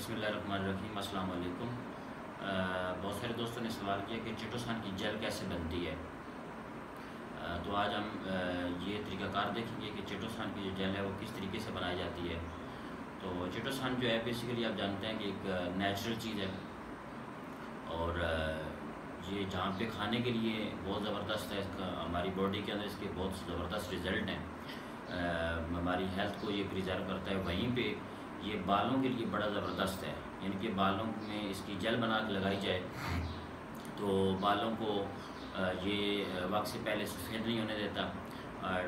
बिस्मिल्लाहिर्रहमानिर्रहीम। अस्सलाम वालेकुम। बहुत सारे दोस्तों ने सवाल किया कि चिटोसान की जेल कैसे बनती है। तो आज हम ये तरीक़ाकार देखेंगे कि चिटोसान की जो जेल है वो किस तरीके से बनाई जाती है। तो चिटोसान जो है बेसिकली आप जानते हैं कि एक नेचुरल चीज़ है और ये जहाँ पे खाने के लिए बहुत ज़बरदस्त है। इसका हमारी बॉडी के अंदर इसके बहुत ज़बरदस्त रिज़ल्ट हैं। हमारी हेल्थ को ये प्रिजर्व करता है। वहीं पे ये बालों के लिए बड़ा ज़बरदस्त है, यानी कि बालों में इसकी जेल बना के लगाई जाए तो बालों को ये वक्त से पहले सफ़ेद नहीं होने देता,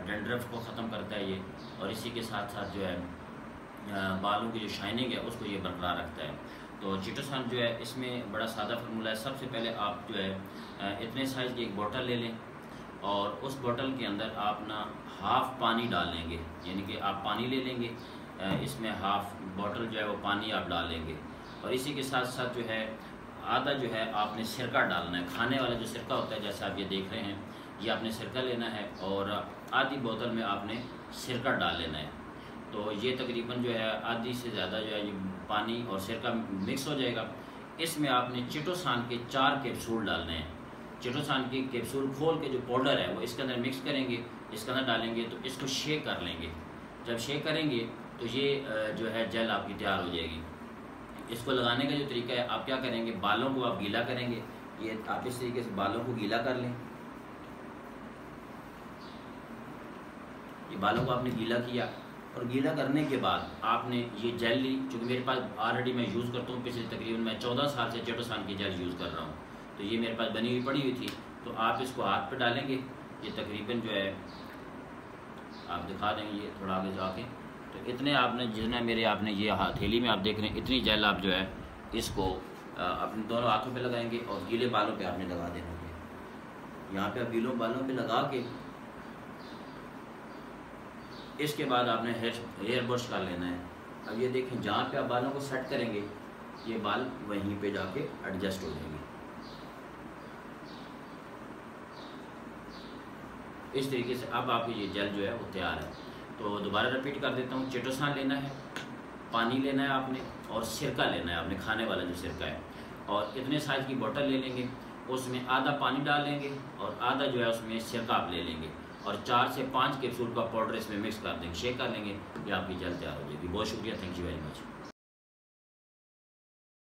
डैंड्रफ को ख़त्म करता है ये, और इसी के साथ साथ जो है बालों की जो शाइनिंग है उसको ये बरकरार रखता है। तो चिटोसान जो है इसमें बड़ा सादा फार्मूला है। सबसे पहले आप जो है इतने साइज़ की एक बोतल ले लें और उस बोतल के अंदर आप ना हाफ़ पानी डाल लेंगे, यानी कि आप पानी ले लेंगे, इसमें हाफ़ बॉटल जो है वो पानी आप डालेंगे और इसी के साथ साथ जो है आधा जो है आपने सिरका डालना है। खाने वाला जो सिरका होता है जैसे आप ये देख रहे हैं, ये आपने सिरका लेना है और आधी बोतल में आपने सिरका डाल लेना है। तो ये तकरीबन जो है आधी से ज़्यादा जो है ये पानी और सिरका मिक्स हो जाएगा। इसमें आपने चिटोसान के 4 कैप्सूल डालने हैं। चिटोसान की कैप्सूल खोल के जो पाउडर है वो इसके अंदर मिक्स करेंगे, इसके अंदर डालेंगे, तो इसको शेक कर लेंगे। जब शेक करेंगे तो ये जो है जेल आपकी तैयार हो जाएगी। इसको लगाने का जो तरीका है, आप क्या करेंगे, बालों को आप गीला करेंगे। ये आप इस तरीके से बालों को गीला कर लें। ये बालों को आपने गीला किया और गीला करने के बाद आपने ये जेल ली। चूँकि मेरे पास ऑलरेडी मैं यूज़ करता हूँ, पिछले तकरीबन मैं 14 साल से चिटोसान की जेल यूज़ कर रहा हूँ, तो ये मेरे पास बनी हुई पड़ी हुई थी। तो आप इसको हाथ पे डालेंगे, ये तकरीबन जो है आप दिखा देंगे, ये थोड़ा आगे जाके, तो इतने आपने जितना मेरे आपने ये हथेली में आप देख रहे हैं इतनी जेल आप जो है इसको अपने दोनों हाथों पे लगाएंगे और गीले बालों पे आपने लगा देना है। यहाँ पे आप गीलों बालों पे लगा के इसके बाद आपने हेयर ब्रश कर लेना है। अब ये देखें, जहाँ पे आप बालों को सेट करेंगे ये बाल वहीं पे जाके एडजस्ट हो जाएंगे। इस तरीके से अब आपकी ये जेल जो है वो तैयार है। तो दोबारा रिपीट कर देता हूँ, चिटोसान लेना है, पानी लेना है आपने और सिरका लेना है आपने, खाने वाला जो सिरका है, और इतने साइज़ की बोतल ले लेंगे, उसमें आधा पानी डाल लेंगे और आधा जो है उसमें सिरका आप ले लेंगे और 4 से 5 कैप्सूल का पाउडर इसमें मिक्स कर देंगे, शेक कर लेंगे, ये आपकी जेल तैयार हो जाएगी। बहुत शुक्रिया, थैंक यू वेरी मच।